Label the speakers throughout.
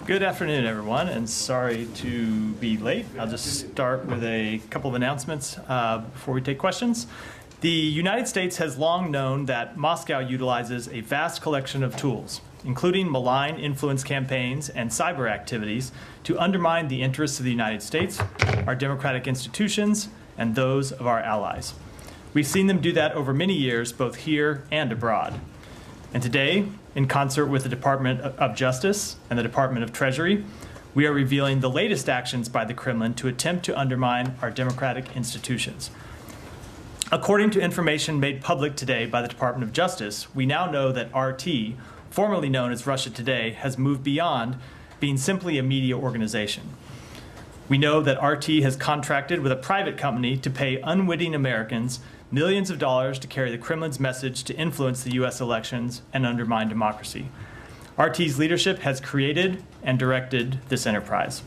Speaker 1: Good afternoon, everyone, and sorry to be late. I'll just start with a couple of announcements before we take questions. The United States has long known that Moscow utilizes a vast collection of tools, including malign influence campaigns and cyber activities, to undermine the interests of the United States, our democratic institutions, and those of our allies. We've seen them do that over many years, both here and abroad. And today, in concert with the Department of Justice and the Department of Treasury, we are revealing the latest actions by the Kremlin to attempt to undermine our democratic institutions. According to information made public today by the Department of Justice, we now know that RT, formerly known as Russia Today, has moved beyond being simply a media organization. We know that RT has contracted with a private company to pay unwitting Americans millions of dollars to carry the Kremlin's message to influence the U.S. elections and undermine democracy. RT's leadership has created and directed this enterprise.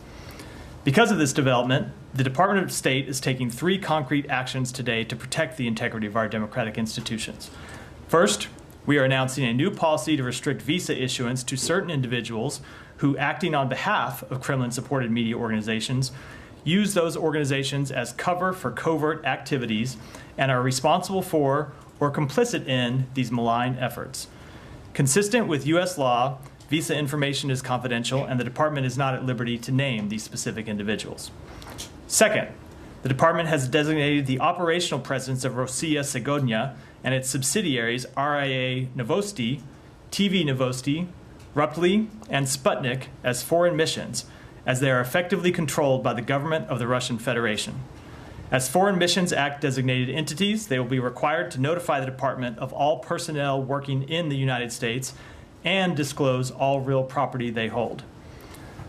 Speaker 1: Because of this development, the Department of State is taking three concrete actions today to protect the integrity of our democratic institutions. First, we are announcing a new policy to restrict visa issuance to certain individuals who, acting on behalf of Kremlin-supported media organizations, use those organizations as cover for covert activities and are responsible for or complicit in these malign efforts. Consistent with U.S. law, visa information is confidential, and the Department is not at liberty to name these specific individuals. Second, the Department has designated the operational presence of Rossiya Segodnya and its subsidiaries RIA Novosti, TV Novosti, Ruptly, and Sputnik as foreign missions, as they are effectively controlled by the government of the Russian Federation. As Foreign Missions Act designated entities, they will be required to notify the Department of all personnel working in the United States and disclose all real property they hold.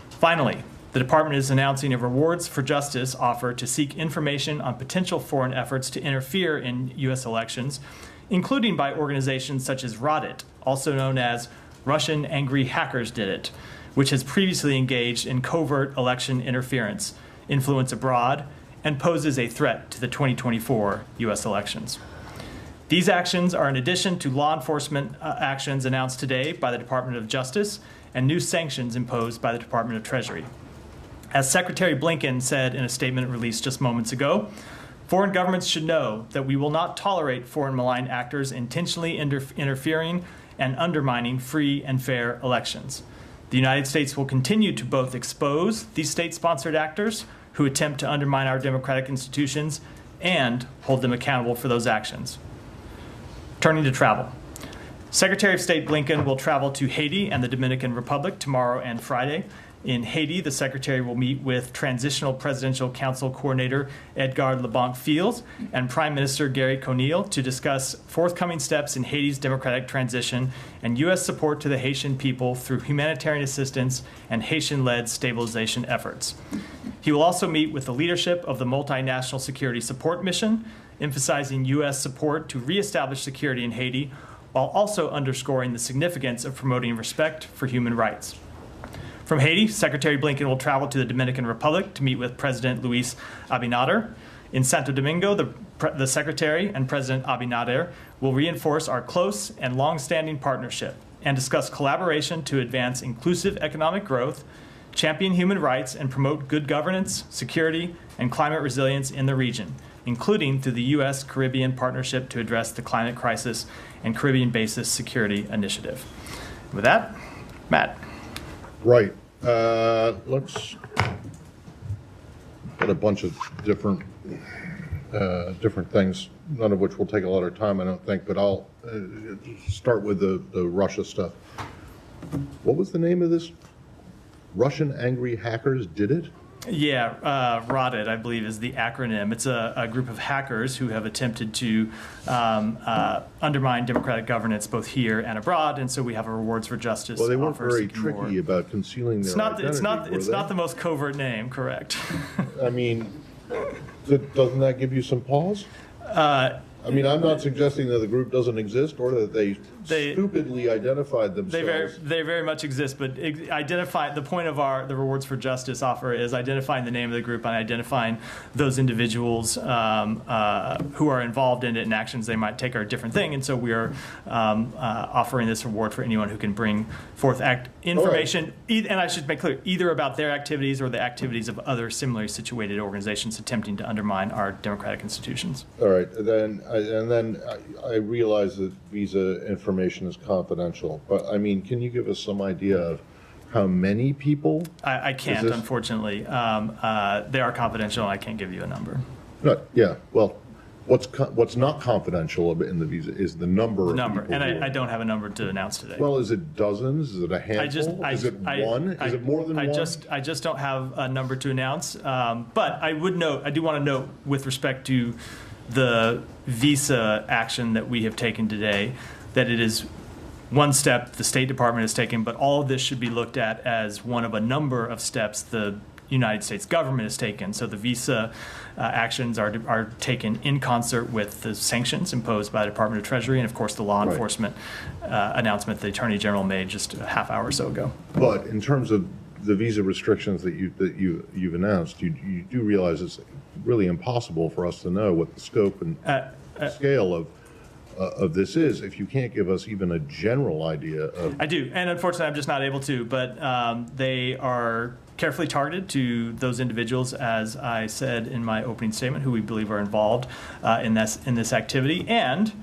Speaker 1: Finally, the Department is announcing a Rewards for Justice offer to seek information on potential foreign efforts to interfere in U.S. elections, including by organizations such as Rodit, also known as Russian Angry Hackers Did It, which has previously engaged in covert election interference, influence abroad, and poses a threat to the 2024 U.S. elections. These actions are in addition to law enforcement actions announced today by the Department of Justice and new sanctions imposed by the Department of Treasury. As Secretary Blinken said in a statement released just moments ago, foreign governments should know that we will not tolerate foreign malign actors intentionally interfering and undermining free and fair elections. The United States will continue to both expose these state-sponsored actors who attempt to undermine our democratic institutions and hold them accountable for those actions. Turning to travel. Secretary of State Blinken will travel to Haiti and the Dominican Republic tomorrow and Friday. In Haiti, the Secretary will meet with Transitional Presidential Council Coordinator Edgar LeBlanc Fields and Prime Minister Gary Conille to discuss forthcoming steps in Haiti's democratic transition and U.S. support to the Haitian people through humanitarian assistance and Haitian-led stabilization efforts. He will also meet with the leadership of the Multinational Security Support Mission, emphasizing U.S. support to reestablish security in Haiti, while also underscoring the significance of promoting respect for human rights. From Haiti, Secretary Blinken will travel to the Dominican Republic to meet with President Luis Abinader. In Santo Domingo, the Secretary and President Abinader will reinforce our close and long-standing partnership and discuss collaboration to advance inclusive economic growth, champion human rights, and promote good governance, security, and climate resilience in the region, including through the U.S. Caribbean Partnership to address the climate crisis and Caribbean Basis Security Initiative. With that, Matt.
Speaker 2: Right. Let's get a bunch of different things, none of which will take a lot of time, I don't think, but I'll start with the Russia stuff. What was the name of this? Russian Angry Hackers Did It?
Speaker 1: Yeah, RODIT, I believe, is the acronym. It's a group of hackers who have attempted to undermine democratic governance both here and abroad, and so we have a Rewards for Justice.
Speaker 2: Well, they weren't very tricky about concealing their identity,
Speaker 1: It's not the most covert name, correct?
Speaker 2: I mean, doesn't that give you some pause? I mean, I'm not suggesting that the group doesn't exist or that they
Speaker 1: They-
Speaker 2: stupidly identified themselves.
Speaker 1: They very much exist, but identify the point of the Rewards for Justice offer is identifying the name of the group and identifying those individuals who are involved in it and actions they might take are a different thing. And so we are offering this reward for anyone who can bring forth information, and I should make clear, either about their activities or the activities of other similarly situated organizations attempting to undermine our democratic institutions.
Speaker 2: All right, then I realize that visa information is confidential, but I mean, can you give us some idea of how many people?
Speaker 1: I can't,
Speaker 2: this-
Speaker 1: unfortunately. They are confidential, and I can't give you a number.
Speaker 2: No, yeah, well, what's not confidential in the visa is the number of
Speaker 1: Number,
Speaker 2: people.
Speaker 1: and
Speaker 2: who are-
Speaker 1: I don't have a number to announce today.
Speaker 2: Well, is it dozens? Is it a handful? Is it one? Is it more than one?
Speaker 1: I just don't have a number to announce. But I do want to note with respect to the visa action that we have taken today, that it is one step the State Department has taken, but all of this should be looked at as one of a number of steps the United States government has taken. So the visa actions are taken in concert with the sanctions imposed by the Department of Treasury and, of course, the law
Speaker 2: Right.
Speaker 1: enforcement announcement the Attorney General made just a half hour or so ago.
Speaker 2: But in terms of the visa restrictions that you've announced, you do realize it's really impossible for us to know what the scope and scale of this is if you can't give us even a general idea of.
Speaker 1: I do, and unfortunately, I'm just not able to. But they are carefully targeted to those individuals, as I said in my opening statement, who we believe are involved in this activity. And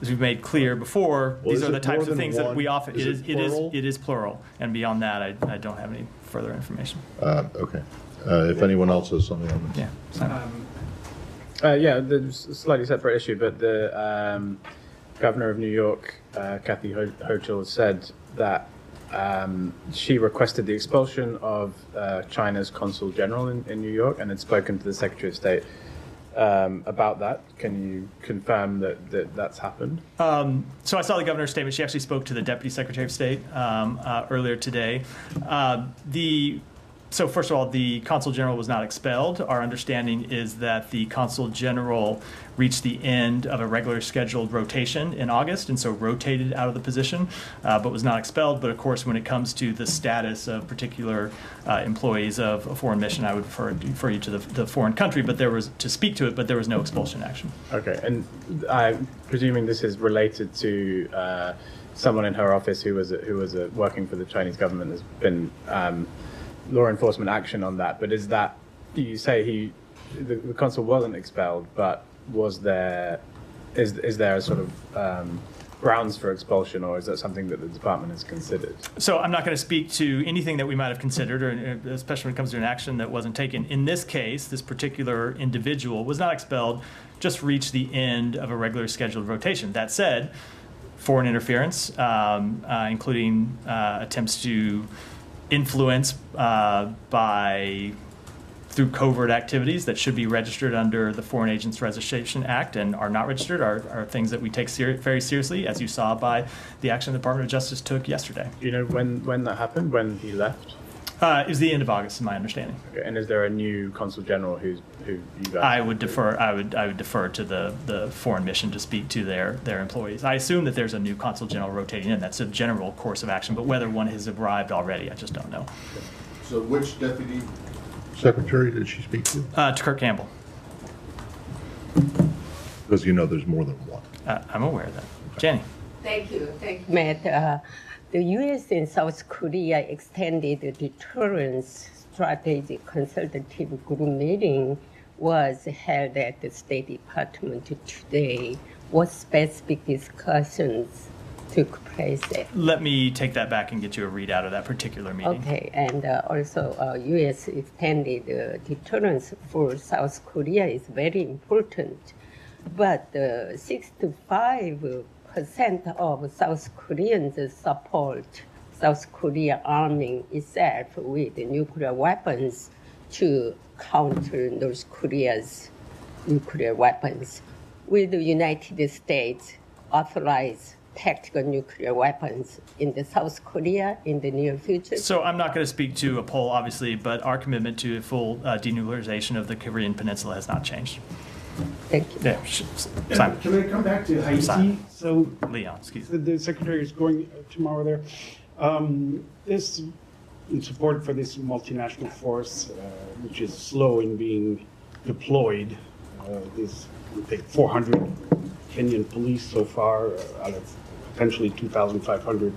Speaker 1: as we've made clear before,
Speaker 2: Well,
Speaker 1: these
Speaker 2: is
Speaker 1: are the
Speaker 2: it
Speaker 1: types
Speaker 2: more
Speaker 1: of
Speaker 2: than
Speaker 1: things that
Speaker 2: one?
Speaker 1: we offer.
Speaker 2: Is it plural?
Speaker 1: It is plural, and beyond that, I don't have any further information.
Speaker 2: Okay. If anyone else has something on this.
Speaker 1: Yeah. So.
Speaker 3: Yeah, there's a slightly separate issue, but the governor of New York, Kathy Hochul, said that she requested the expulsion of China's consul general in New York and had spoken to the Secretary of State about that. Can you confirm that that's happened?
Speaker 1: So I saw the governor's statement. She actually spoke to the Deputy Secretary of State earlier today. So first of all, the Consul General was not expelled. Our understanding is that the Consul General reached the end of a regular scheduled rotation in August, and so rotated out of the position, but was not expelled. But of course, when it comes to the status of particular employees of a foreign mission, I would refer you to the foreign country, but there was to speak to it, but there was no expulsion action.
Speaker 3: Okay, and I'm presuming this is related to someone in her office who was working for the Chinese government. There's been law enforcement action on that, but is that, you say the consul wasn't expelled, but is there a sort of grounds for expulsion, or is that something that the department has considered?
Speaker 1: So I'm not going to speak to anything that we might have considered, or especially when it comes to an action that wasn't taken. In this case, this particular individual was not expelled, just reached the end of a regular scheduled rotation. That said, foreign interference, including attempts to influence through covert activities that should be registered under the Foreign Agents Registration Act and are not registered are things that we take very seriously, as you saw by the action the Department of Justice took yesterday.
Speaker 3: Do you know when that happened, when he left?
Speaker 1: It was the end of August, in my understanding.
Speaker 3: Okay, and is there a new consul general who you guys?
Speaker 1: I would defer to the foreign mission to speak to their employees. I assume that there's a new consul general rotating in. That's a general course of action, but whether one has arrived already, I just don't know.
Speaker 2: So which deputy secretary did she speak to?
Speaker 1: To Kirk Campbell.
Speaker 2: Because you know there's more than one.
Speaker 1: I'm aware of that. Jenny.
Speaker 4: Thank you, Matt. The U.S. and South Korea extended the deterrence strategy consultative group meeting was held at the State Department today. What specific discussions took place there?
Speaker 1: Let me take that back and get you a readout of that particular meeting.
Speaker 4: Okay, and also U.S. extended deterrence for South Korea is very important, but 65% of South Koreans support South Korea arming itself with nuclear weapons to counter North Korea's nuclear weapons. Will the United States authorize tactical nuclear weapons in the South Korea in the near future?
Speaker 1: So I'm not going to speak to a poll, obviously, but our commitment to full denuclearization of the Korean Peninsula has not changed.
Speaker 4: Thank you.
Speaker 1: Yeah, Simon.
Speaker 5: Can I come back to Haiti?
Speaker 1: Simon.
Speaker 5: So
Speaker 1: Leon, excuse me.
Speaker 5: the secretary is going tomorrow there. This in support for this multinational force, which is slow in being deployed. This we think 400 Kenyan police so far out of potentially 2,500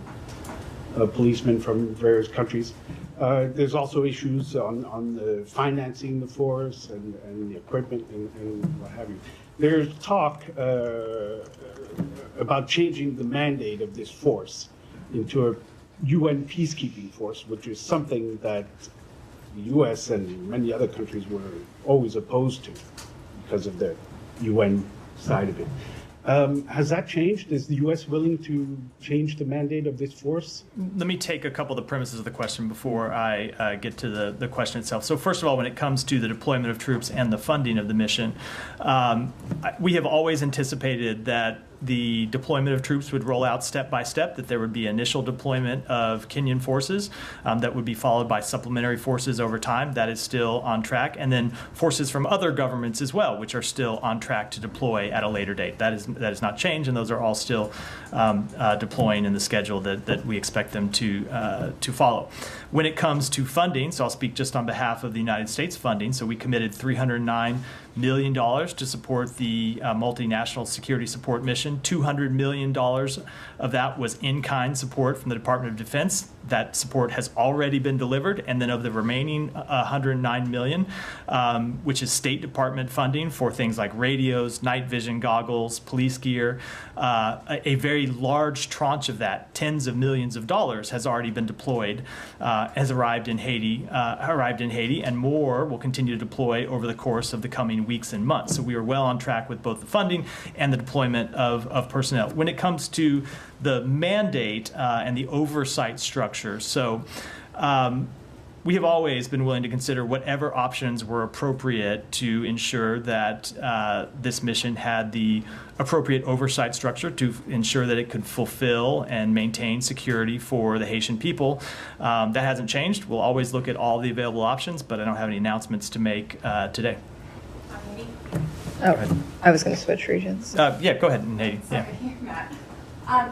Speaker 5: policemen from various countries. There's also issues on the financing the force and the equipment and what have you. There's talk about changing the mandate of this force into a UN peacekeeping force, which is something that the U.S. and many other countries were always opposed to because of the UN side of it. Has that changed? Is the U.S. willing to change the mandate of this force?
Speaker 1: Let me take a couple of the premises of the question before I get to the question itself. So first of all, when it comes to the deployment of troops and the funding of the mission, we have always anticipated that the deployment of troops would roll out step by step, that there would be initial deployment of Kenyan forces that would be followed by supplementary forces over time. That is still on track. And then forces from other governments as well, which are still on track to deploy at a later date. That is not changed, and those are all still deploying in the schedule that we expect them to follow. When it comes to funding, so I'll speak just on behalf of the United States funding. So we committed $309 million to support the multinational security support mission. $200 million of that was in-kind support from the Department of Defense. That support has already been delivered. And then of the remaining $109 million, which is State Department funding for things like radios, night vision goggles, police gear, a very large tranche of that, tens of millions of dollars, has already been deployed, has arrived in Haiti, and more will continue to deploy over the course of the coming weeks and months. So we are well on track with both the funding and the deployment of personnel. When it comes to the mandate and the oversight structure, so we have always been willing to consider whatever options were appropriate to ensure that this mission had the appropriate oversight structure to ensure that it could fulfill and maintain security for the Haitian people. That hasn't changed. We'll always look at all the available options, but I don't have any announcements to make today.
Speaker 6: Oh, I was going to switch regions.
Speaker 1: Yeah, go ahead, Haiti. Yeah.
Speaker 7: Matt.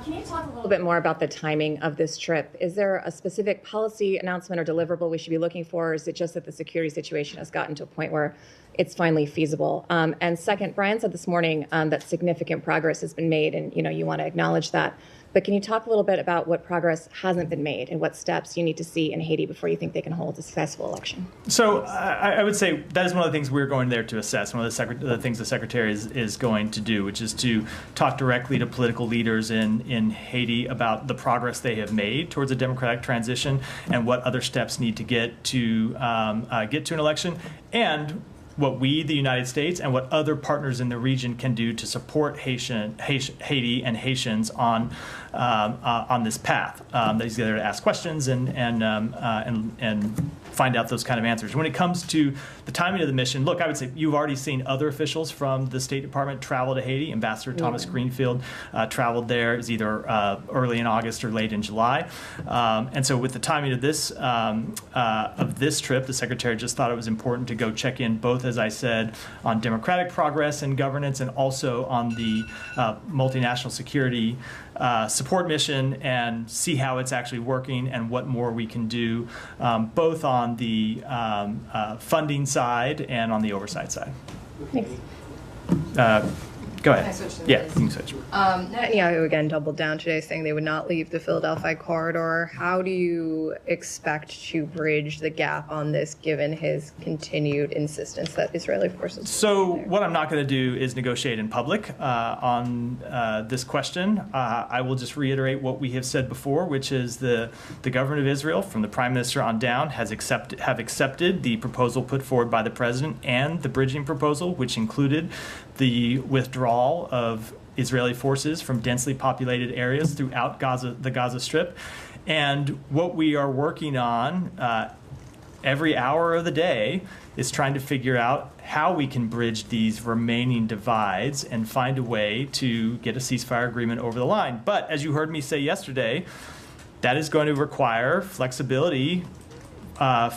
Speaker 7: Can you talk a little bit more about the timing of this trip? Is there a specific policy announcement or deliverable we should be looking for, or is it just that the security situation has gotten to a point where it's finally feasible? And second, Brian said this morning that significant progress has been made, and you want to acknowledge that. But can you talk a little bit about what progress hasn't been made and what steps you need to see in Haiti before you think they can hold a successful election?
Speaker 1: So I would say that is one of the things we're going there to assess, one of the things the Secretary is going to do, which is to talk directly to political leaders in Haiti about the progress they have made towards a democratic transition and what other steps need to get to an election, and what we, the United States, and what other partners in the region can do to support Haiti and Haitians on this path. That he's there to ask questions and find out those kind of answers. When it comes to the timing of the mission, look, I would say you've already seen other officials from the State Department travel to Haiti. Ambassador Thomas Greenfield traveled there. Is either early in August or late in July. And so with the timing of this trip, the Secretary just thought it was important to go check in both, as I said, on democratic progress and governance, and also on the multinational security support mission, and see how it's actually working and what more we can do, both on the funding side and on the oversight side.
Speaker 7: Thanks.
Speaker 1: Go ahead.
Speaker 6: Can I switch to
Speaker 1: Yeah,
Speaker 6: Liz?
Speaker 1: you can switch.
Speaker 6: Netanyahu again doubled down today, saying they would not leave the Philadelphia corridor. How do you expect to bridge the gap on this, given his continued insistence that Israeli forces?
Speaker 1: So what I'm not going to do is negotiate in public on this question. I will just reiterate what we have said before, which is the government of Israel, from the Prime Minister on down, have accepted the proposal put forward by the President and the bridging proposal, which included the withdrawal of Israeli forces from densely populated areas throughout the Gaza Strip. And what we are working on every hour of the day is trying to figure out how we can bridge these remaining divides and find a way to get a ceasefire agreement over the line. But as you heard me say yesterday, that is going to require flexibility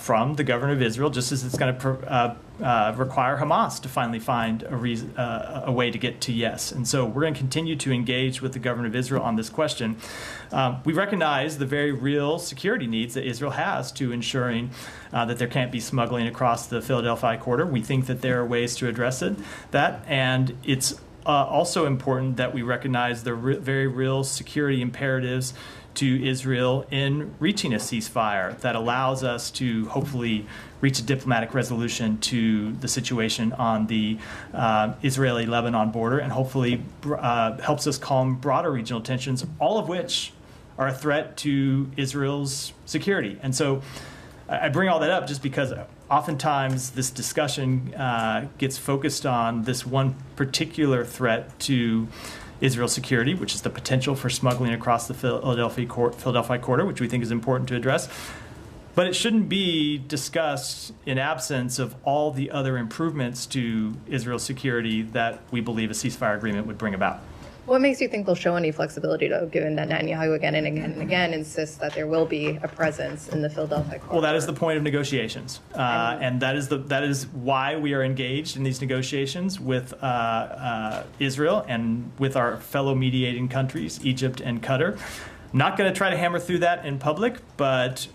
Speaker 1: from the government of Israel, just as it's going to require Hamas to finally find a way to get to yes. And so we're going to continue to engage with the government of Israel on this question. We recognize the very real security needs that Israel has to ensuring that there can't be smuggling across the Philadelphia corridor. We think that there are ways to address that, and it's also important that we recognize the very real security imperatives to Israel in reaching a ceasefire that allows us to hopefully reach a diplomatic resolution to the situation on the Israeli-Lebanon border, and hopefully helps us calm broader regional tensions, all of which are a threat to Israel's security. And so I bring all that up just because oftentimes this discussion gets focused on this one particular threat to Israel's security, which is the potential for smuggling across the Philadelphia corridor, which we think is important to address. But it shouldn't be discussed in absence of all the other improvements to Israel's security that we believe a ceasefire agreement would bring about.
Speaker 6: What makes you think they'll show any flexibility, though, given that Netanyahu again and again and again insists that there will be a presence in the Philadelphia corridor?
Speaker 1: Well, that is the point of negotiations, and that is why we are engaged in these negotiations with Israel and with our fellow mediating countries, Egypt and Qatar. Not going to try to hammer through that in public, but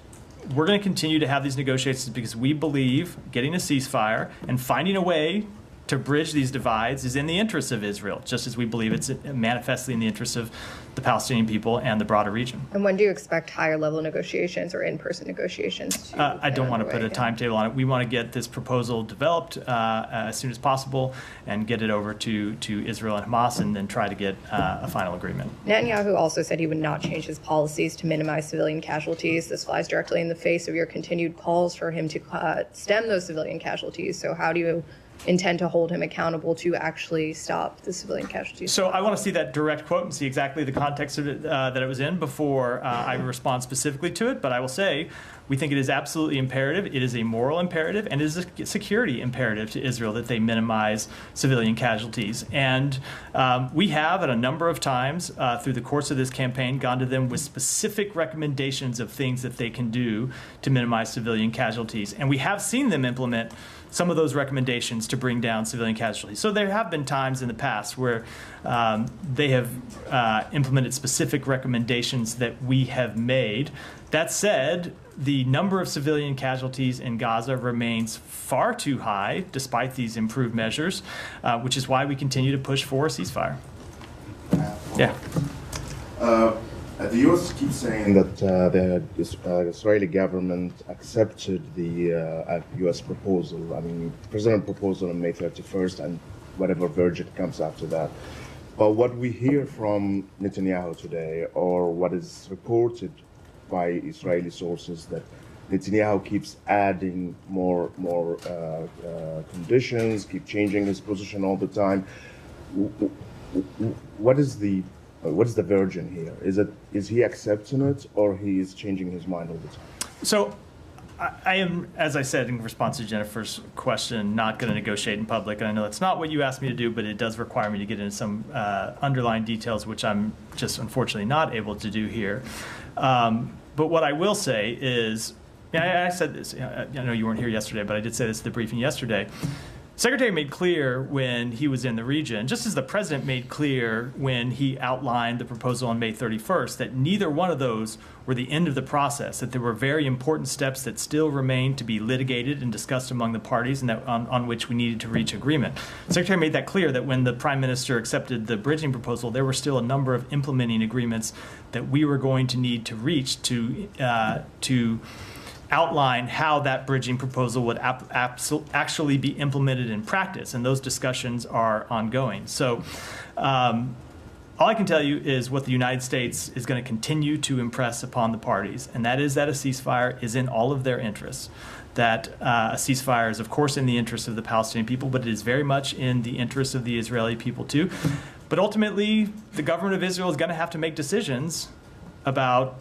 Speaker 1: we're going to continue to have these negotiations because we believe getting a ceasefire and finding a way to bridge these divides is in the interests of Israel, just as we believe it's manifestly in the interests of the Palestinian people and the broader region.
Speaker 6: And when do you expect higher level negotiations or in-person negotiations?
Speaker 1: I don't want to put a timetable on it. We want to get this proposal developed as soon as possible and get it over to Israel and Hamas, and then try to get a final agreement.
Speaker 6: Netanyahu also said he would not change his policies to minimize civilian casualties. This flies directly in the face of your continued calls for him to stem those civilian casualties. So how do you intend to hold him accountable to actually stop the civilian casualties?
Speaker 1: So I want to see that direct quote and see exactly the context of it that it was in before I respond specifically to it. But I will say we think it is absolutely imperative. It is a moral imperative, and it is a security imperative to Israel that they minimize civilian casualties. And we have, at a number of times through the course of this campaign, gone to them with specific recommendations of things that they can do to minimize civilian casualties. And we have seen them implement some of those recommendations to bring down civilian casualties. So there have been times in the past where they have implemented specific recommendations that we have made. That said, the number of civilian casualties in Gaza remains far too high, despite these improved measures, which is why we continue to push for a ceasefire. Yeah.
Speaker 8: The U.S. keeps saying that the Israeli government accepted the U.S. proposal, President proposal on May 31st, and whatever verdict comes after that. But what we hear from Netanyahu today, or what is reported by Israeli sources, that Netanyahu keeps adding more conditions, keep changing his position all the time. What is the version here? Is he accepting it, or he is changing his mind all the time?
Speaker 1: So I am, as I said in response to Jennifer's question, not going to negotiate in public. And I know that's not what you asked me to do, but it does require me to get into some underlying details, which I'm just unfortunately not able to do here. But what I will say is, I said this, I know you weren't here yesterday, but I did say this at the briefing yesterday. Secretary made clear when he was in the region, just as the president made clear when he outlined the proposal on May 31st, that neither one of those were the end of the process, that there were very important steps that still remained to be litigated and discussed among the parties, and that on which we needed to reach agreement. The Secretary made that clear, that when the Prime Minister accepted the bridging proposal, there were still a number of implementing agreements that we were going to need to reach to outline how that bridging proposal would actually be implemented in practice, and those discussions are ongoing. So all I can tell you is what the United States is going to continue to impress upon the parties, and that is that a ceasefire is in all of their interests, that a ceasefire is, of course, in the interest of the Palestinian people, but it is very much in the interest of the Israeli people, too. But ultimately, the government of Israel is going to have to make decisions about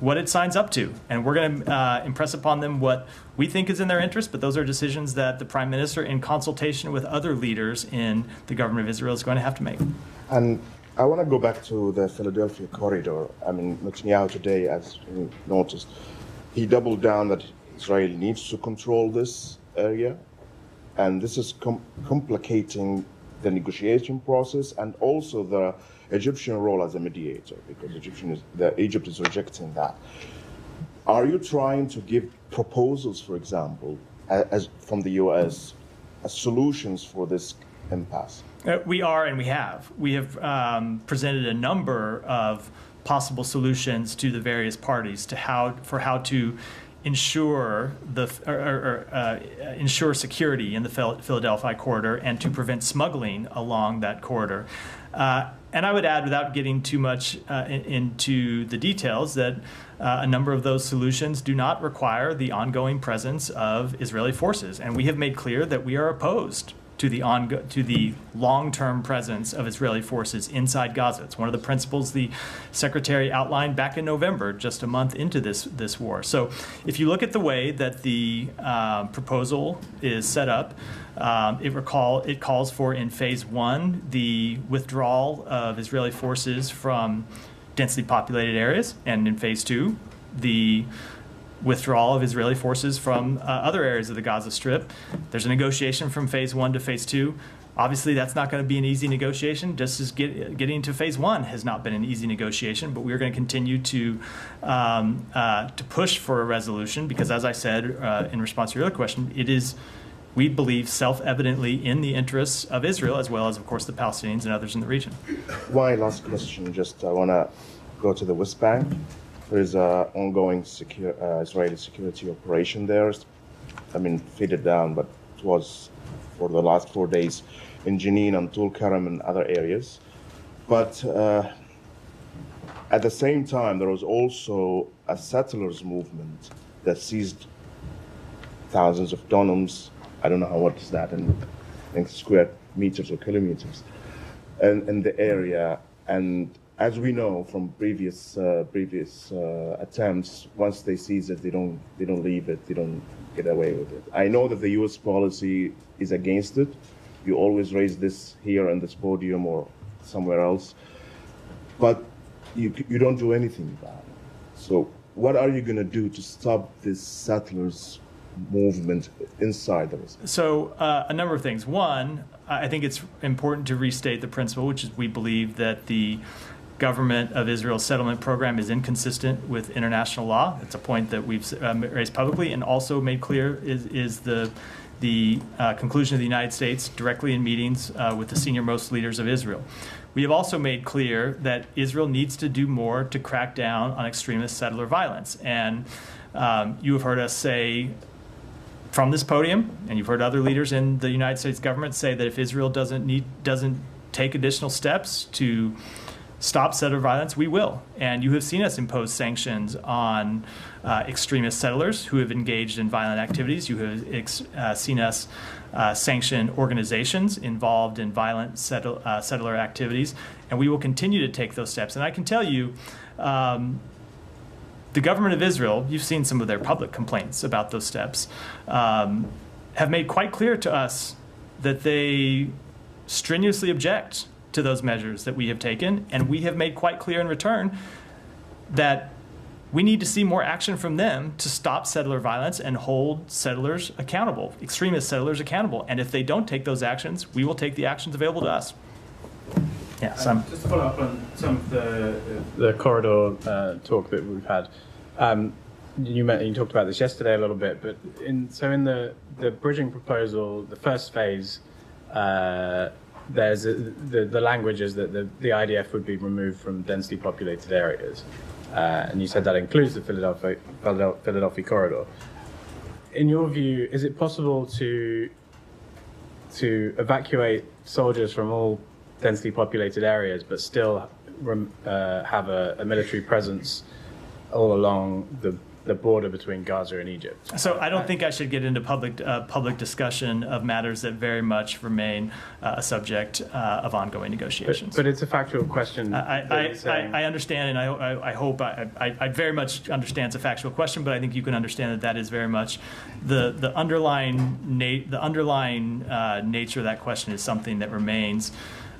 Speaker 1: what it signs up to. And we're going to impress upon them what we think is in their interest, but those are decisions that the Prime Minister, in consultation with other leaders in the government of Israel, is going to have to make.
Speaker 8: And I want to go back to the Philadelphia corridor. Netanyahu today, as you noticed, he doubled down that Israel needs to control this area. and this is complicating the negotiation process and also the Egyptian role as a mediator, because Egypt is rejecting that. Are you trying to give proposals, for example, as from the U.S., as solutions for this impasse?
Speaker 1: We are, and we have. We have presented a number of possible solutions to the various parties to how to ensure ensure security in the Philadelphia corridor and to prevent smuggling along that corridor. And I would add, without getting too much into the details, that a number of those solutions do not require the ongoing presence of Israeli forces. And we have made clear that we are opposed to the long-term presence of Israeli forces inside Gaza. It's one of the principles the Secretary outlined back in November, just a month into this war. So if you look at the way that the proposal is set up, it calls for, in phase one, the withdrawal of Israeli forces from densely populated areas, and in phase two, the withdrawal of Israeli forces from other areas of the Gaza Strip. There's a negotiation from phase one to phase two. Obviously, that's not going to be an easy negotiation, just as getting to phase one has not been an easy negotiation, but we're going to continue to push for a resolution because, as I said in response to your other question, it is, we believe, self-evidently in the interests of Israel, as well as, of course, the Palestinians and others in the region.
Speaker 8: One last question, I want to go to the West Bank. There is an ongoing Israeli security operation there. Faded down, but it was for the last 4 days in Jenin and Tul Karam and other areas. But at the same time, there was also a settlers movement that seized thousands of dunams. I don't know what is that in square meters or kilometers in the area. And as we know from previous attempts, once they seize it, they don't leave it. They don't get away with it. I know that the U.S. policy is against it. You always raise this here on this podium or somewhere else, but you don't do anything about it. So what are you going to do to stop this settlers movement inside of us?
Speaker 1: So a number of things. One, I think it's important to restate the principle, which is we believe that the government of Israel's settlement program is inconsistent with international law. It's a point that we've raised publicly and also made clear is the conclusion of the United States directly in meetings with the senior-most leaders of Israel. We have also made clear that Israel needs to do more to crack down on extremist settler violence. And you have heard us say from this podium, and you've heard other leaders in the United States government say that if Israel doesn't take additional steps to stop settler violence, we will. And you have seen us impose sanctions on extremist settlers who have engaged in violent activities. You have seen us sanction organizations involved in violent settler activities. And we will continue to take those steps. And I can tell you, the government of Israel, you've seen some of their public complaints about those steps, have made quite clear to us that they strenuously object to those measures that we have taken, and we have made quite clear in return that we need to see more action from them to stop settler violence and hold settlers accountable, extremist settlers accountable. And if they don't take those actions, we will take the actions available to us. Yeah,
Speaker 3: just to follow up on some of the corridor talk that we've had. You talked about this yesterday a little bit, but in the bridging proposal, the first phase, there's the language is that the IDF would be removed from densely populated areas, and you said that includes the Philadelphia corridor. In your view, is it possible to evacuate soldiers from all densely populated areas, but still have a military presence all along the border between Gaza and Egypt?
Speaker 1: So I don't think I should get into public discussion of matters that very much remain a subject of ongoing negotiations.
Speaker 3: But it's a factual question.
Speaker 1: I understand, and I hope I very much understand it's a factual question, but I think you can understand that is very much the underlying nature of that question is something that remains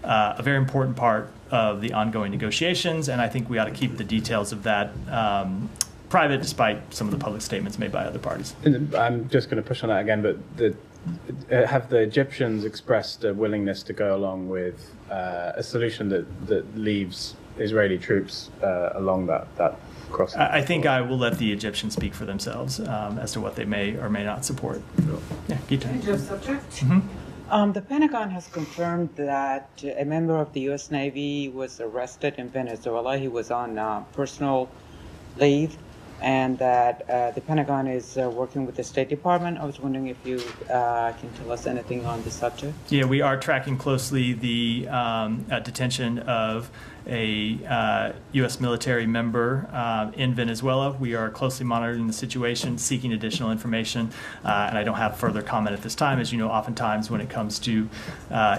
Speaker 1: a very important part of the ongoing negotiations, and I think we ought to keep the details of that private, despite some of the public statements made by other parties.
Speaker 3: I'm just going to push on that again, but have the Egyptians expressed a willingness to go along with a solution that leaves Israeli troops along that crossing?
Speaker 1: I think I will let the Egyptians speak for themselves as to what they may or may not support. Yeah, Gita.
Speaker 9: Change of subject. The Pentagon has confirmed that a member of the U.S. Navy was arrested in Venezuela. He was on personal leave, and that the Pentagon is working with the State Department. I was wondering if you can tell us anything on the subject.
Speaker 1: Yeah, we are tracking closely the detention of a U.S. military member in Venezuela. We are closely monitoring the situation, seeking additional information, and I don't have further comment at this time. As you know, oftentimes when it comes to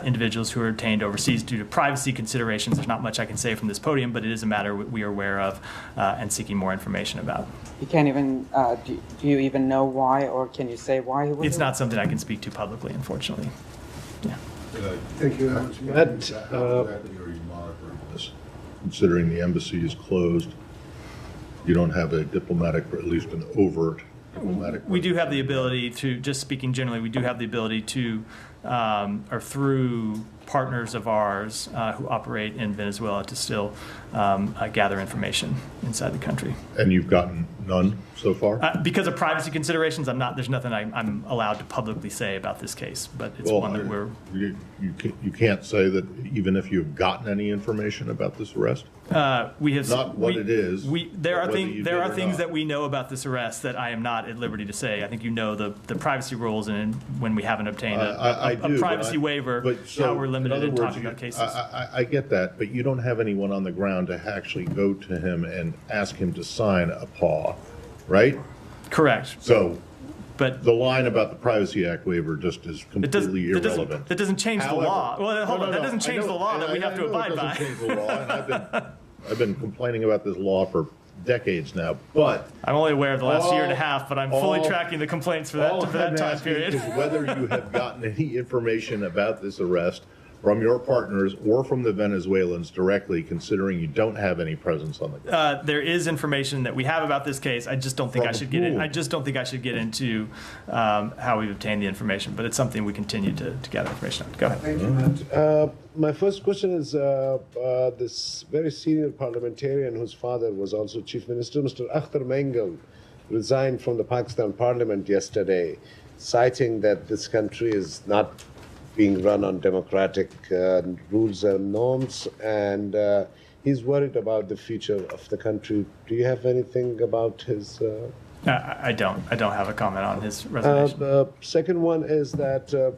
Speaker 1: individuals who are detained overseas due to privacy considerations, there's not much I can say from this podium, but it is a matter we are aware of and seeking more information about.
Speaker 9: You can't even, do you even know why, or can you say why he was
Speaker 1: It's not something I can speak to publicly, unfortunately. Yeah.
Speaker 10: Thank you very much. Matt,
Speaker 2: Considering the embassy is closed, you don't have a diplomatic, or at least an overt diplomatic.
Speaker 1: We do have the ability to, just speaking generally, we do have the ability to, or through partners of ours who operate in Venezuela, to still gather information inside the country.
Speaker 2: And you've gotten none so far?
Speaker 1: Because of privacy considerations, there's nothing I'm allowed to publicly say about this case, but it's one that we're...
Speaker 2: You can't say that even if you've gotten any information about this arrest?
Speaker 1: We have
Speaker 2: not what it is.
Speaker 1: There are things that we know about this arrest that I am not at liberty to say. I think you know the privacy rules, and when we haven't obtained a privacy waiver, how we're limited in talking about cases.
Speaker 2: I get that, but you don't have anyone on the ground to actually go to him and ask him to sign a PAW, right?
Speaker 1: Correct.
Speaker 2: So,
Speaker 1: but
Speaker 2: the line about the Privacy Act waiver just is completely irrelevant.
Speaker 1: That doesn't change the law. Well, hold on. That doesn't change the law that we have to abide by.
Speaker 2: It doesn't change the law, and I've been complaining about this law for decades now, but
Speaker 1: I'm only aware of the last year and a half, but I'm fully tracking the complaints for that time period.
Speaker 2: Is whether you have gotten any information about this arrest from your partners or from the Venezuelans directly, considering you don't have any presence on the ground.
Speaker 1: There is information that we have about this case. I just don't think I should get in. I just don't think I should get into how we've obtained the information, but it's something we continue to gather information on. Go ahead.
Speaker 10: Thank you, Matt. My first question is this very senior parliamentarian whose father was also chief minister, Mr. Akhtar Mengal, resigned from the Pakistan parliament yesterday, citing that this country is not being run on democratic rules and norms, and he's worried about the future of the country. Do you have anything about his...
Speaker 1: I don't have a comment on his resignation.
Speaker 10: The second one is that a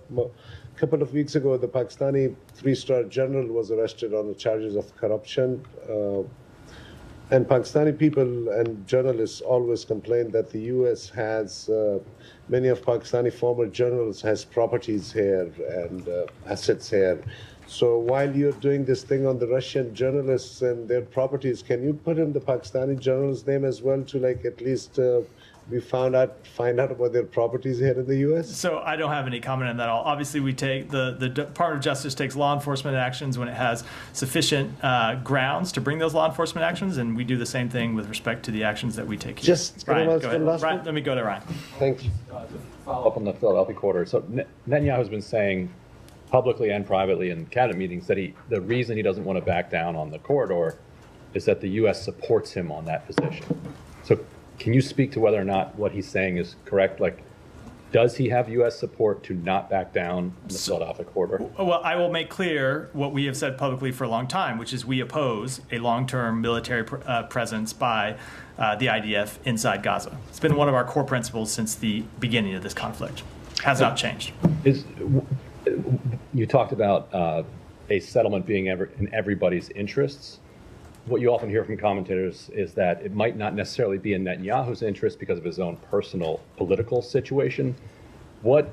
Speaker 10: couple of weeks ago, the Pakistani three-star general was arrested on the charges of corruption. And Pakistani people and journalists always complain that the U.S. has, many of Pakistani former generals has properties here and assets here. So while you're doing this thing on the Russian journalists and their properties, can you put in the Pakistani general's name as well to at least find out about their properties here in the U.S.?
Speaker 1: So I don't have any comment on that at all. Obviously, we take the Department of Justice takes law enforcement actions when it has sufficient grounds to bring those law enforcement actions, and we do the same thing with respect to the actions that we take here.
Speaker 10: Just
Speaker 1: Ryan, go ahead.
Speaker 10: last
Speaker 1: Ryan,
Speaker 10: one?
Speaker 1: let me go to Ryan.
Speaker 10: Thank you.
Speaker 11: To follow up on the Philadelphia corridor, so Netanyahu's been saying publicly and privately in cabinet meetings that the reason he doesn't want to back down on the corridor is that the U.S. supports him on that position. So can you speak to whether or not what he's saying is correct? Does he have U.S. support to not back down on the Philadelphia corridor?
Speaker 1: Well, I will make clear what we have said publicly for a long time, which is we oppose a long-term military presence by the IDF inside Gaza. It's been one of our core principles since the beginning of this conflict. Has not changed.
Speaker 11: You talked about a settlement being in everybody's interests. What you often hear from commentators is that it might not necessarily be in Netanyahu's interest because of his own personal political situation. Do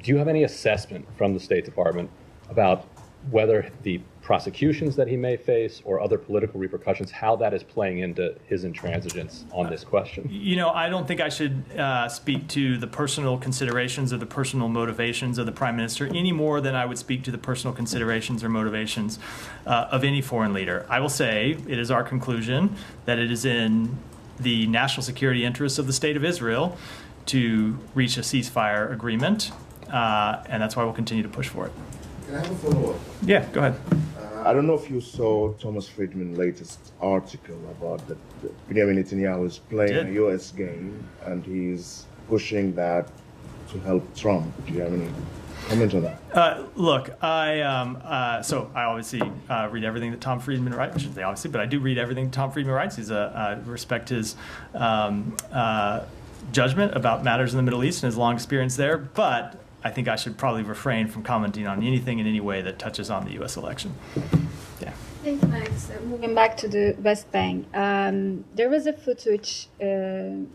Speaker 11: you have any assessment from the State Department about whether the prosecutions that he may face or other political repercussions, how that is playing into his intransigence on this question?
Speaker 1: I don't think I should speak to the personal considerations or the personal motivations of the Prime Minister any more than I would speak to the personal considerations or motivations of any foreign leader. I will say it is our conclusion that it is in the national security interests of the State of Israel to reach a ceasefire agreement and that's why we'll continue to push for it.
Speaker 8: Can I have a follow-up?
Speaker 1: Yeah, go ahead.
Speaker 8: I don't know if you saw Thomas Friedman's latest article about that Benjamin Netanyahu is playing a U.S. game and he's pushing that to help Trump. Do you have any comment on that?
Speaker 1: Look, so I obviously read everything that Tom Friedman writes. I shouldn't say obviously, but I do read everything Tom Friedman writes. I respect his judgment about matters in the Middle East and his long experience there. But I think I should probably refrain from commenting on anything in any way that touches on the U.S. election. Yeah.
Speaker 12: Thanks, Max. Moving back to the West Bank, there was a footage 2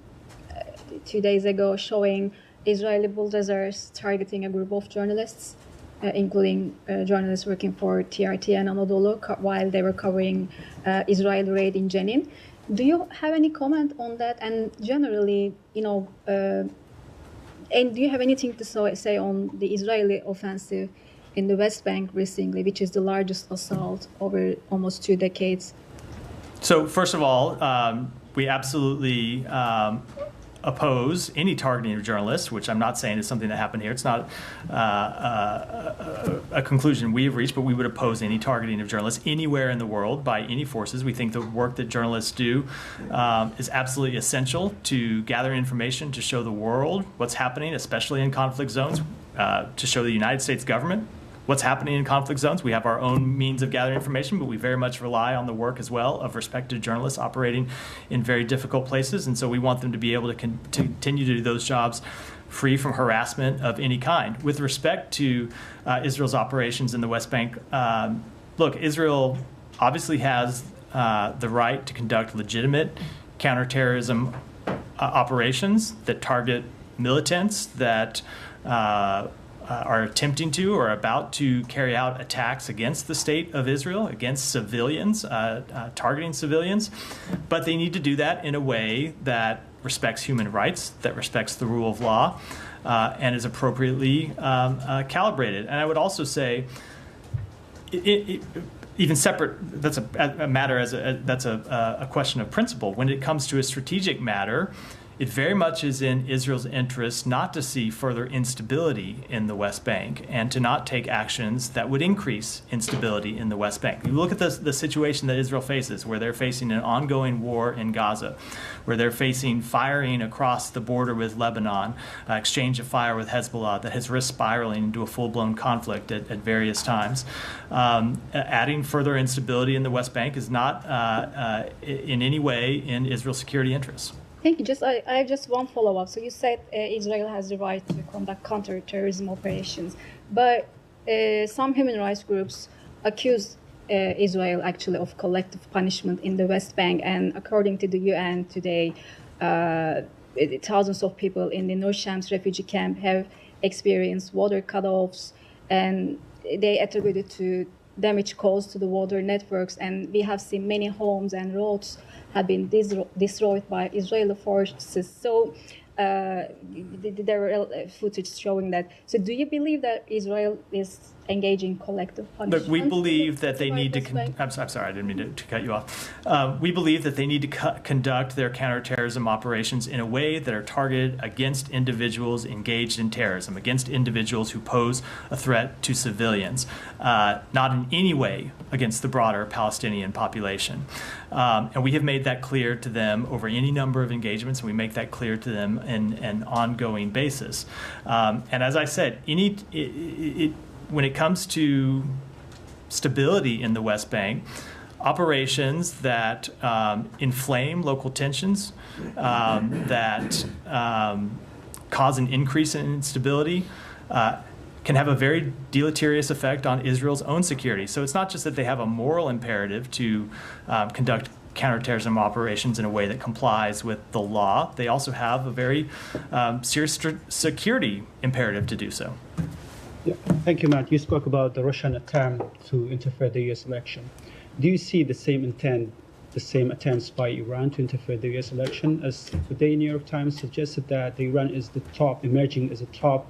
Speaker 12: days ago showing Israeli bulldozers targeting a group of journalists, including journalists working for TRT and Anadolu, while they were covering Israeli raid in Jenin. Do you have any comment on that? And generally, and do you have anything to say on the Israeli offensive in the West Bank recently, which is the largest assault over almost 2 decades?
Speaker 1: So first of all, we absolutely oppose any targeting of journalists, which I'm not saying is something that happened here. It's not a conclusion we have reached, but we would oppose any targeting of journalists anywhere in the world by any forces. We think the work that journalists do is absolutely essential to gather information, to show the world what's happening, especially in conflict zones, to show the United States government what's happening in conflict zones. We have our own means of gathering information, but we very much rely on the work as well of respected journalists operating in very difficult places. And so we want them to be able to continue to do those jobs free from harassment of any kind. With respect to Israel's operations in the West Bank, look, Israel obviously has the right to conduct legitimate counterterrorism operations that target militants that are attempting to or about to carry out attacks against the state of Israel, against civilians, targeting civilians. But they need to do that in a way that respects human rights, that respects the rule of law, and is appropriately calibrated. And I would also say, even separate, that's a matter that's a question of principle. When it comes to a strategic matter, it very much is in Israel's interest not to see further instability in the West Bank and to not take actions that would increase instability in the West Bank. You look at the situation that Israel faces, where they're facing an ongoing war in Gaza, where they're facing firing across the border with Lebanon, exchange of fire with Hezbollah that has risked spiraling into a full-blown conflict at various times. Adding further instability in the West Bank is not in any way in Israel's security interests.
Speaker 12: Thank you. I have just one follow-up. So you said Israel has the right to conduct counter-terrorism operations, but some human rights groups accuse Israel actually of collective punishment in the West Bank. And according to the UN today, thousands of people in the Nur Shams refugee camp have experienced water cutoffs, and they attribute it to damage caused to the water networks. And we have seen many homes and roads have been destroyed by Israeli forces. So there were footage showing that. So do you believe that Israel is engaging collective punishment?
Speaker 1: Look, we believe that they need to. I'm sorry, I didn't mean to cut you off. We believe that they need to conduct their counterterrorism operations in a way that are targeted against individuals engaged in terrorism, against individuals who pose a threat to civilians, not in any way against the broader Palestinian population. And we have made that clear to them over any number of engagements, and we make that clear to them in an ongoing basis. And as I said, when it comes to stability in the West Bank, operations that inflame local tensions, that cause an increase in instability, can have a very deleterious effect on Israel's own security. So it's not just that they have a moral imperative to conduct counterterrorism operations in a way that complies with the law. They also have a very serious security imperative to do so.
Speaker 5: Yeah. Thank you, Matt. You spoke about the Russian attempt to interfere in the U.S. election. Do you see the same intent, the same attempts by Iran to interfere in the U.S. election? As today, New York Times suggested that Iran is emerging as a top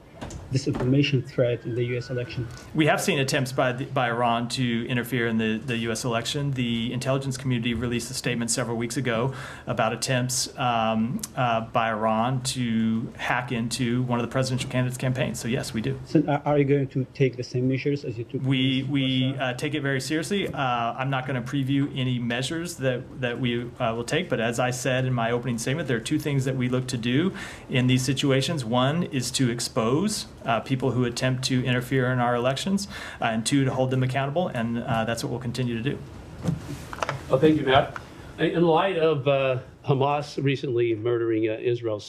Speaker 13: disinformation threat in the U.S. election?
Speaker 1: We have seen attempts by Iran to interfere in the U.S. election. The intelligence community released a statement several weeks ago about attempts by Iran to hack into one of the presidential candidates' campaigns. So yes, we do.
Speaker 13: So are you going to take the same measures as you took?
Speaker 1: We take it very seriously. I'm not going to preview any measures that we will take, but as I said in my opening statement, there are two things that we look to do in these situations. One is to expose people who attempt to interfere in our elections, and two, to hold them accountable, and that's what we'll continue to do.
Speaker 14: Well, thank you, Matt. In light of Hamas recently murdering Israel,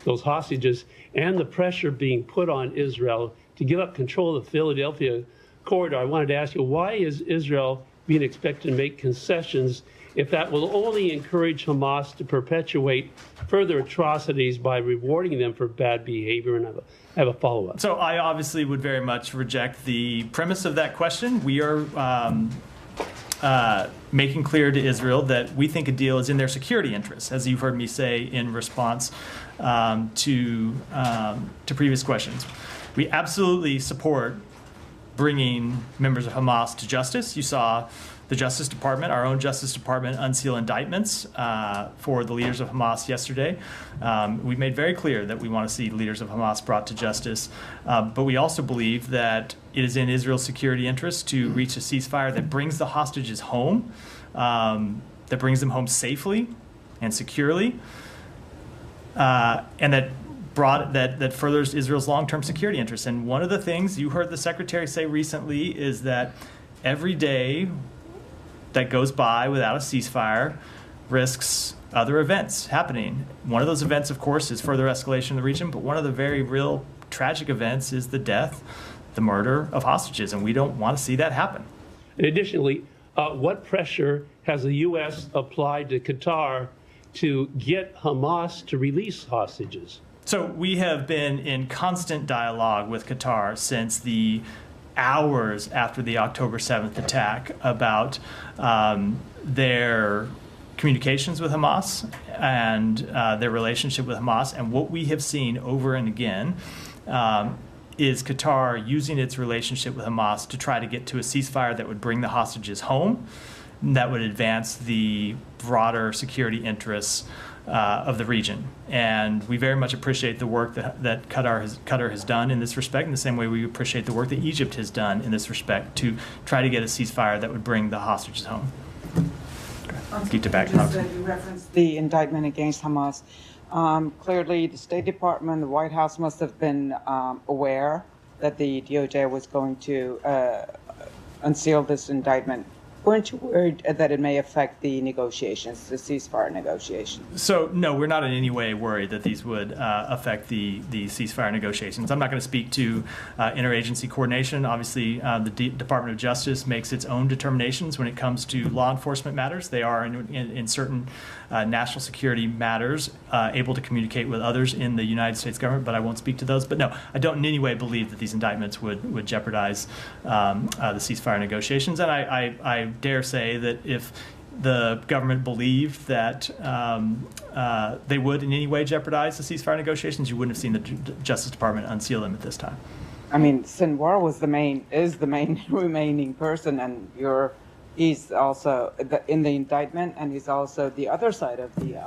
Speaker 14: those hostages, and the pressure being put on Israel to give up control of the Philadelphia corridor, I wanted to ask you, why is Israel being expected to make concessions if that will only encourage Hamas to perpetuate further atrocities by rewarding them for bad behavior? And I have a follow-up.
Speaker 1: So I obviously would very much reject the premise of that question. We are making clear to Israel that we think a deal is in their security interests, as you've heard me say in response to previous questions. We absolutely support bringing members of Hamas to justice. You saw the Justice Department, our own Justice Department, unseal indictments for the leaders of Hamas yesterday. We've made very clear that we want to see leaders of Hamas brought to justice, but we also believe that it is in Israel's security interest to reach a ceasefire that brings the hostages home, that brings them home safely and securely, and that furthers Israel's long-term security interests. And one of the things you heard the Secretary say recently is that every day that goes by without a ceasefire risks other events happening. One of those events, of course, is further escalation in the region, but one of the very real tragic events is the death, the murder of hostages, and we don't want to see that happen.
Speaker 14: And additionally, what pressure has the U.S. applied to Qatar to get Hamas to release hostages?
Speaker 1: So we have been in constant dialogue with Qatar since the hours after the October 7th attack about their communications with Hamas and their relationship with Hamas. And what we have seen over and again is Qatar using its relationship with Hamas to try to get to a ceasefire that would bring the hostages home, that would advance the broader security interests of the region. And we very much appreciate the work that Qatar has done in this respect, in the same way we appreciate the work that Egypt has done in this respect to try to get a ceasefire that would bring the hostages home.
Speaker 9: You referenced the indictment against Hamas. Clearly, the State Department, the White House must have been aware that the DOJ was going to unseal this indictment. Weren't you worried that it may affect the negotiations, the ceasefire negotiations?
Speaker 1: So, no, we're not in any way worried that these would affect the ceasefire negotiations. I'm not going to speak to interagency coordination. Obviously, the Department of Justice makes its own determinations when it comes to law enforcement matters. They are, in certain national security matters, able to communicate with others in the United States government, but I won't speak to those. But no, I don't in any way believe that these indictments would jeopardize the ceasefire negotiations. And I dare say that if the government believed that they would in any way jeopardize the ceasefire negotiations, you wouldn't have seen the Justice Department unseal them at this time.
Speaker 9: I mean, Sinwar is the main remaining person, and he's also in the indictment, and he's also the other side of the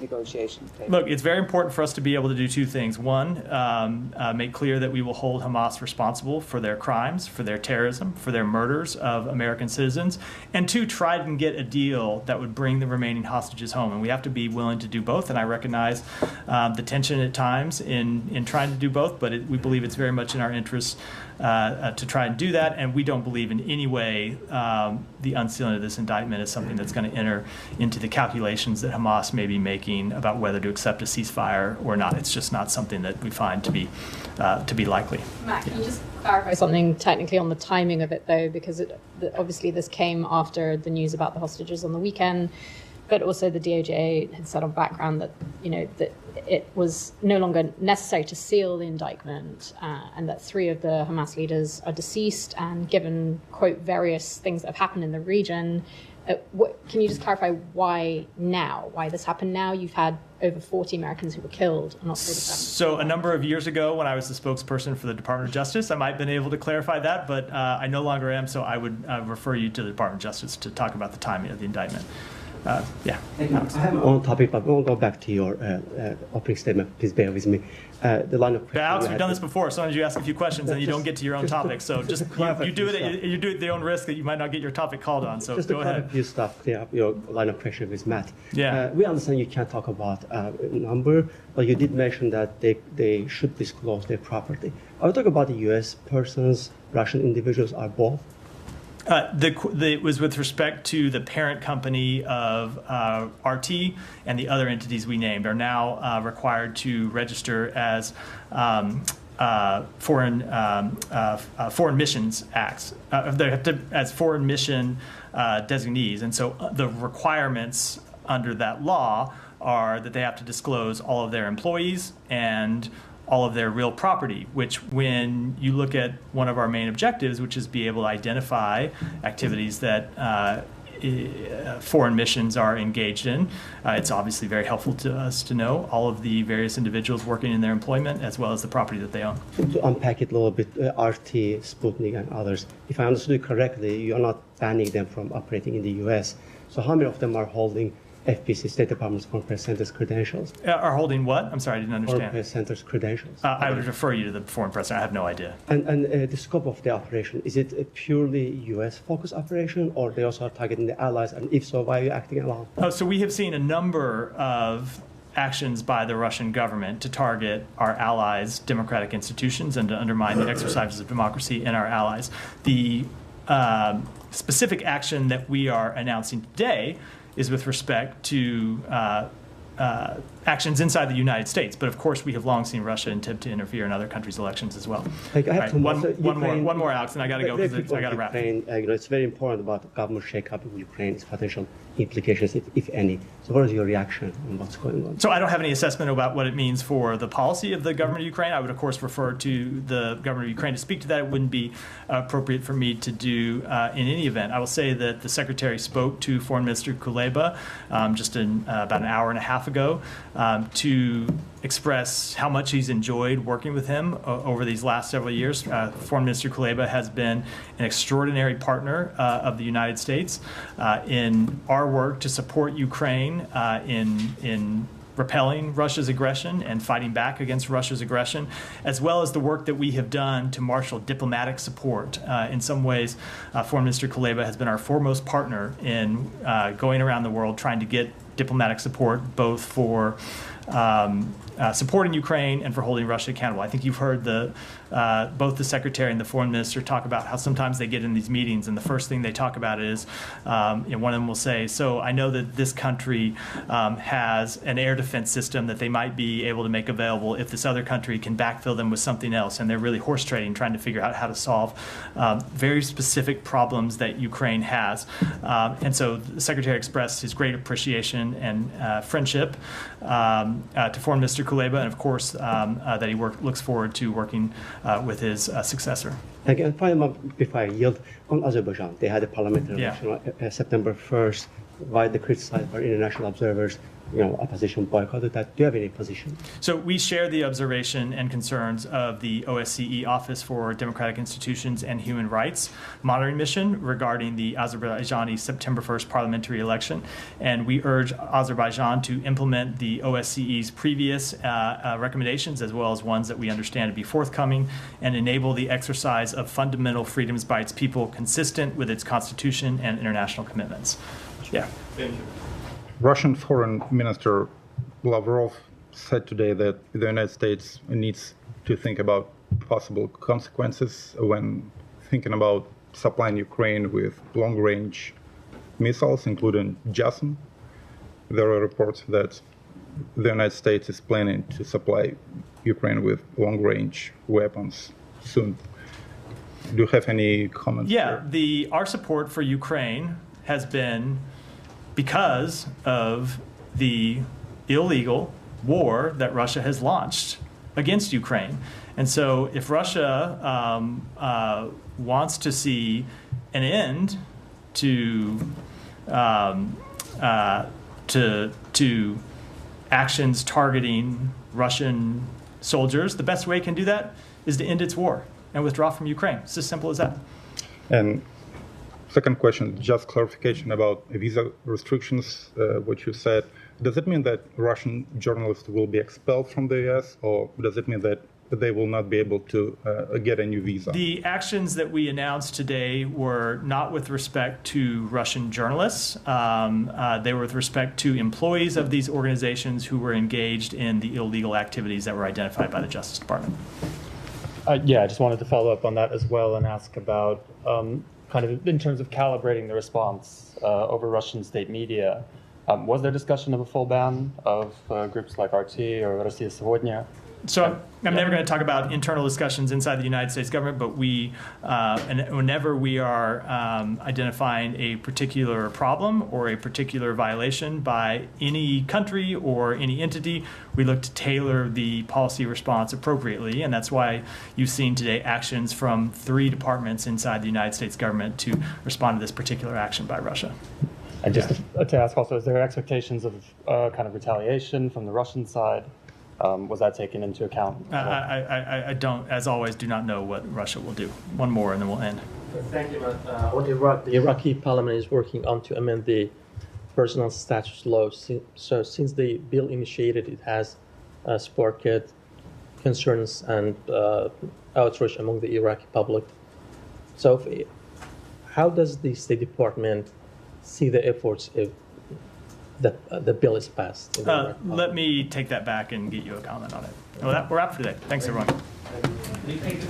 Speaker 9: negotiation table.
Speaker 1: Look, it's very important for us to be able to do two things. One, make clear that we will hold Hamas responsible for their crimes, for their terrorism, for their murders of American citizens. And two, try and get a deal that would bring the remaining hostages home. And we have to be willing to do both. And I recognize the tension at times in trying to do both, but we believe it's very much in our interest to try and do that. And we don't believe in any way the unsealing of this indictment is something that's going to enter into the calculations that Hamas may be making about whether to accept a ceasefire or not. It's just not something that we find to be likely.
Speaker 15: Matt, can you just clarify something technically on the timing of it, though, because obviously this came after the news about the hostages on the weekend. but also the DOJ had said on background that, that it was no longer necessary to seal the indictment, and that 3 of the Hamas leaders are deceased, and given, quote, various things that have happened in the region. Can you just clarify why now? Why this happened now? You've had over 40 Americans who were killed on October 7th.
Speaker 1: So a number of years ago, when I was the spokesperson for the Department of Justice, I might have been able to clarify that, but I no longer am, so I would refer you to the Department of Justice to talk about the timing of the indictment. Yeah.
Speaker 16: Thank you. I have one topic, but we'll go back to your opening statement. Please bear with me. The line of
Speaker 1: questioning. Alex, we've done this before. Sometimes you ask a few questions and you don't get to your own topic. So just you do it at your own risk that you might not get your topic called on. So go ahead.
Speaker 16: Just to clear up your line of questioning with Matt.
Speaker 1: Yeah.
Speaker 16: We understand you can't talk about a number, but you did mention that they should disclose their property. Are we talking about the U.S. persons, Russian individuals, or both?
Speaker 1: It was with respect to the parent company of RT, and the other entities we named are now required to register as foreign missions acts. They have to as foreign mission designees, and so the requirements under that law are that they have to disclose all of their employees and all of their real property, which when you look at one of our main objectives, which is be able to identify activities that foreign missions are engaged in, it's obviously very helpful to us to know all of the various individuals working in their employment as well as the property that they own.
Speaker 16: To unpack it a little bit, RT, Sputnik, and others, if I understood you correctly, you're not banning them from operating in the U.S. So how many of them are holding FPC, State Department's Foreign Press Center's credentials?
Speaker 1: Are holding what? I'm sorry, I didn't understand.
Speaker 16: Foreign Press Center's credentials.
Speaker 1: I would refer you to the Foreign Press Center. I have no idea.
Speaker 16: And the scope of the operation, is it a purely U.S.-focused operation, or they also are targeting the allies? And if so, why are you acting alone?
Speaker 1: So we have seen a number of actions by the Russian government to target our allies' democratic institutions and to undermine the exercises of democracy in our allies. The specific action that we are announcing today is with respect to actions inside the United States. But of course, we have long seen Russia attempt to interfere in other countries' elections as well. One more, Alex, and I got to go because I got to wrap.
Speaker 16: It's very important about government shakeup in Ukraine, its potential implications, if any. So what is your reaction on what's going on?
Speaker 1: So I don't have any assessment about what it means for the policy of the government of Ukraine. I would, of course, refer to the government of Ukraine to speak to that. It wouldn't be appropriate for me to do in any event. I will say that the Secretary spoke to Foreign Minister Kuleba just about an hour and a half ago to express how much he's enjoyed working with him over these last several years. Foreign Minister Kuleba has been an extraordinary partner of the United States in our work to support Ukraine in repelling Russia's aggression and fighting back against Russia's aggression, as well as the work that we have done to marshal diplomatic support. In some ways, Foreign Minister Kuleba has been our foremost partner in going around the world trying to get diplomatic support, both for supporting Ukraine and for holding Russia accountable. I think you've heard both the Secretary and the Foreign Minister talk about how sometimes they get in these meetings and the first thing they talk about is, one of them will say, so I know that this country has an air defense system that they might be able to make available if this other country can backfill them with something else. And they're really horse trading, trying to figure out how to solve very specific problems that Ukraine has. And so the Secretary expressed his great appreciation and friendship to Foreign Minister Kuleba, and of course that he looks forward to working with his successor.
Speaker 16: Thank you. And finally, before I yield, on Azerbaijan, they had a parliamentary election September 1st, widely criticized by international observers. Opposition boycotted that. Do you have any position?
Speaker 1: So we share the observation and concerns of the OSCE Office for Democratic Institutions and Human Rights monitoring mission regarding the Azerbaijani September 1st parliamentary election. And we urge Azerbaijan to implement the OSCE's previous recommendations, as well as ones that we understand to be forthcoming, and enable the exercise of fundamental freedoms by its people consistent with its constitution and international commitments. Yeah.
Speaker 17: Thank you. Russian Foreign Minister Lavrov said today that the United States needs to think about possible consequences when thinking about supplying Ukraine with long-range missiles, including JASSM. There are reports that the United States is planning to supply Ukraine with long-range weapons soon. Do you have any comments?
Speaker 1: Yeah, our support for Ukraine has been because of the illegal war that Russia has launched against Ukraine. And so if Russia wants to see an end to actions targeting Russian soldiers, the best way it can do that is to end its war and withdraw from Ukraine. It's as simple as that.
Speaker 17: And second question, just clarification about visa restrictions, what you said. Does it mean that Russian journalists will be expelled from the US, or does it mean that they will not be able to get a new visa?
Speaker 1: The actions that we announced today were not with respect to Russian journalists. They were with respect to employees of these organizations who were engaged in the illegal activities that were identified by the Justice Department.
Speaker 18: Yeah, I just wanted to follow up on that as well and ask about kind of in terms of calibrating the response over Russian state media. Was there discussion of a full ban of groups like RT or Россия Сегодня?
Speaker 1: So I'm never going to talk about internal discussions inside the United States government, but and whenever we are identifying a particular problem or a particular violation by any country or any entity, we look to tailor the policy response appropriately. And that's why you've seen today actions from 3 departments inside the United States government to respond to this particular action by Russia.
Speaker 18: And just to ask also, is there expectations of kind of retaliation from the Russian side? Was that taken into account?
Speaker 1: I don't, as always, do not know what Russia will do. One more and then we'll end.
Speaker 19: Thank you, Matt. On Iraq, the Iraqi parliament is working on to amend the personal status law. So since the bill initiated, it has sparked concerns and outrage among the Iraqi public. So how does the State Department see the efforts if the bill is passed?
Speaker 1: Let me take that back and get you a comment on it. Well, we're out for today. Thanks, everyone.
Speaker 19: Thank you.